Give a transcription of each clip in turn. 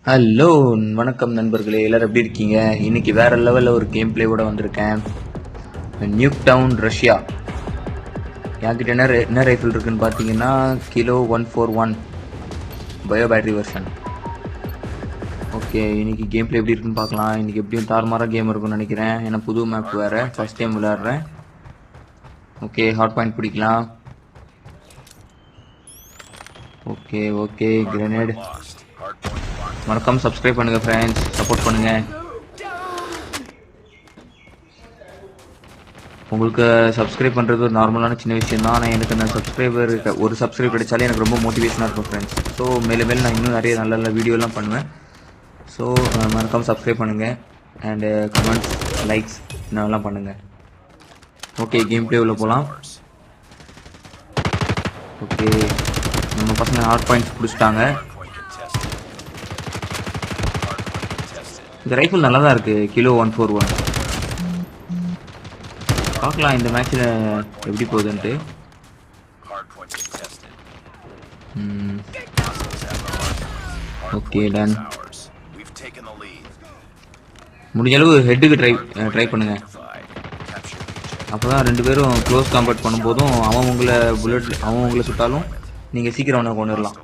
Hello, வணக்கம் நண்பர்களே, எல்லாரும் எப்படி இருக்கீங்க? இன்னைக்கு வேற லெவலில் ஒரு கேம் பிளேவோட வந்திருக்கேன். Nuketown Russia. என்கிட்ட என்ன ரைஃபிள் இருக்குன்னு பார்த்தீங்கன்னா kilo 141 bio battery version. Okay, இன்னைக்கு கேம் பிளே எப்படி இருக்குன்னு பார்க்கலாம். இன்னைக்கு எப்படியும் தாறுமாறாக கேம் இருக்குன்னு நினைக்கிறேன். ஏன்னா புது மேப் வேறு, ஃபர்ஸ்ட் டைம் விளையாடுறேன். ஓகே, ஹாட் பாயிண்ட் பிடிக்கலாம். Okay okay, grenade. மறக்காம சப்ஸ்கிரைப் பண்ணுங்க ஃப்ரெண்ட்ஸ், சப்போர்ட் பண்ணுங்க. உங்களுக்கு சப்ஸ்கிரைப் பண்ணுறது ஒரு நார்மலான சின்ன விஷயம் தான். ஆனால் எனக்கு அந்த ஒரு சப்ஸ்கிரைப் கிடைச்சாலே எனக்கு ரொம்ப மோட்டிவேஷனாக இருக்கும் ஃப்ரெண்ட்ஸ். ஸோ மேலே நான் இன்னும் நிறைய நல்ல நல்ல வீடியோலாம் பண்ணுவேன். ஸோ மறக்காம சப்ஸ்கிரைப் பண்ணுங்கள் அண்டு கமெண்ட்ஸ், லைக்ஸ் இதெல்லாம் பண்ணுங்கள். ஓகே, கேம் பிளே உள்ள போகலாம். ஓகே, நம்ம பசங்க ஹார்ட் பாயிண்ட்ஸ் பிடிச்சிட்டாங்க. இந்த ரைஃபிள் நல்லா தான் இருக்குது, கிலோ 141. பார்க்கலாம் இந்த மேட்ச்சில் எப்படி போகுதுன்ட்டு. Okay, ton. முடிஞ்ச அளவு ஹெட்டுக்கு ட்ரை பண்ணுங்க. அப்போ தான் ரெண்டு பேரும் க்ளோஸ் காம்பேட் பண்ணும்போதும் அவன் உங்களை சுட்டாலும் நீங்கள் சீக்கிரம் அவனை கொண்டுடலாம்.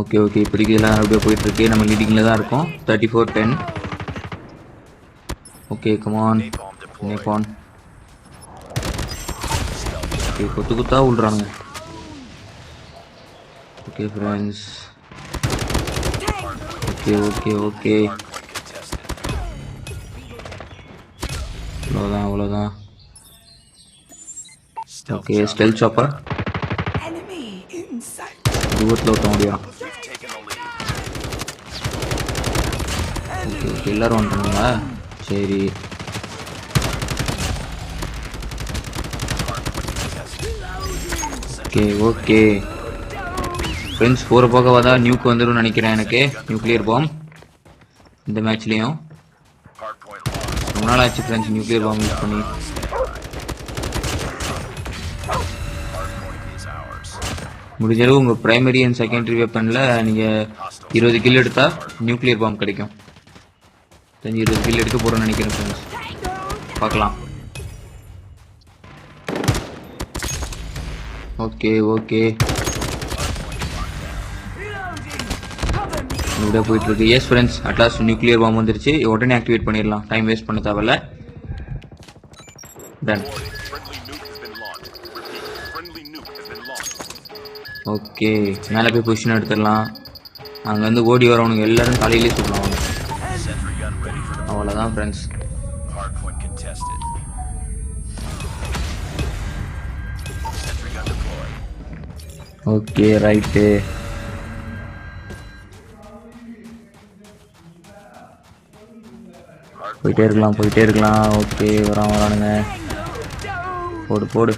ஓகே ஓகே, இப்போதைக்கு எல்லாம் அப்படியே போயிட்டுருக்கு. நம்ம லீடிங்கில் தான் இருக்கோம், 34-10. ஓகே, கமான் நேபான். ஓகே, குத்தா விள்றானுங்க. Okay friends, okay okay okay, அவ்வளோதான். ஓகே, ஸ்டெல் சாப்பர் தூரத்தில் விட்ட முடியும். ஓகே ஓகே, எல்லோரும் வந்துட்டாங்களா? சரி. ஓகே ஓகே ஃப்ரெண்ட்ஸ், போகிற போக தான் நியூக்கு வந்துடும் நினைக்கிறேன். எனக்கு நியூக்ளியர் பாம் இந்த மேட்ச்லேயும் ரொம்ப நாள் ஆச்சு ஃப்ரெண்ட்ஸ் நியூக்ளியர் பாம் யூஸ் பண்ணி. முடிஞ்சளவு உங்கள் ப்ரைமரி அண்ட் செகண்டரி வெப்பனில் நீங்கள் 20 கில் எடுத்தால் நியூக்ளியர் பாம் கிடைக்கும். 20 கில் எடுக்க போகிறோன்னு நினைக்கிறேன் ஃப்ரெண்ட்ஸ், பார்க்கலாம். ஓகே ஓகே, இப்படியே போயிட்டுருக்கு. Yes friends, at last nuclear bomb வந்துருச்சு. உடனே ஆக்டிவேட் பண்ணிடலாம், டைம் வேஸ்ட் பண்ண தேவையில்ல. டன். ஓகே, மேலே போய் பொசிஷன் எடுத்துடலாம். அங்கேருந்து ஓடி வரவனுங்க எல்லாரும் தலையிலே சுடலாம். அவ்வளோதான் ஃப்ரெண்ட்ஸ். Okay, right. போயிட்டே இருக்கலாம். ஓகே, வரானுங்க. போடு.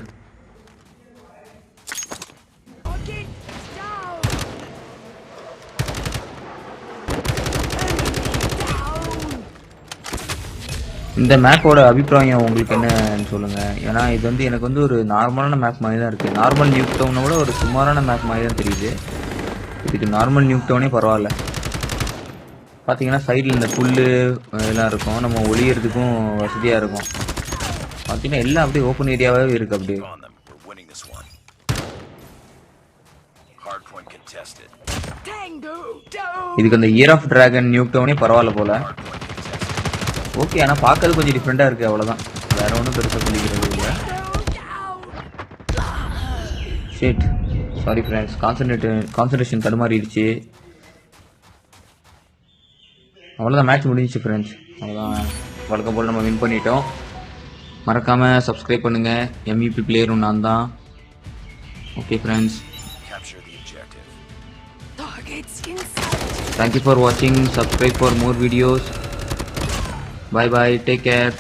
இந்த மேப்போட அபிப்பிராயம் உங்களுக்கு என்னன்னு சொல்லுங்கள். ஏன்னா இது எனக்கு ஒரு நார்மலான மேப் மாதிரி தான் இருக்குது. நார்மல் நியூக் டவுனை விட ஒரு சுமாரான மேப் மாதிரி தான் தெரியுது. இதுக்கு நார்மல் நியூக் டவுனே பரவாயில்ல. பார்த்தீங்கன்னா சைடில் இந்த புல் எல்லாம் இருக்கும், நம்ம ஒளியறதுக்கும் வசதியாக இருக்கும். பார்த்தீங்கன்னா எல்லாம் அப்படியே ஓப்பன் ஏரியாவே இருக்குது. அப்படியே இதுக்கு அந்த இயர் ஆஃப் டிராகன் நியூக் டவுனே பரவாயில்ல போல. ஓகே, ஆனால் பார்க்கறது கொஞ்சம் டிஃப்ரெண்ட்டாக இருக்குது, அவ்வளோதான். வேறு ஒன்றும் பெருசாக சொல்லிக்கிறது இல்லை. ஷிட், சாரி ஃப்ரெண்ட்ஸ், கான்சன்ட்ரேஷன் தடுமாறிடுச்சு. அவ்வளோதான், மேட்ச் முடிஞ்சிச்சு ஃப்ரெண்ட்ஸ். அவ்வளோதான், வழக்கம் போல் நம்ம வின் பண்ணிட்டோம். மறக்காமல் சப்ஸ்கிரைப் பண்ணுங்கள். MVP பிளேயரும் நான் தான். Okay friends, thank you for watching. Subscribe for more videos. Bye bye, take care.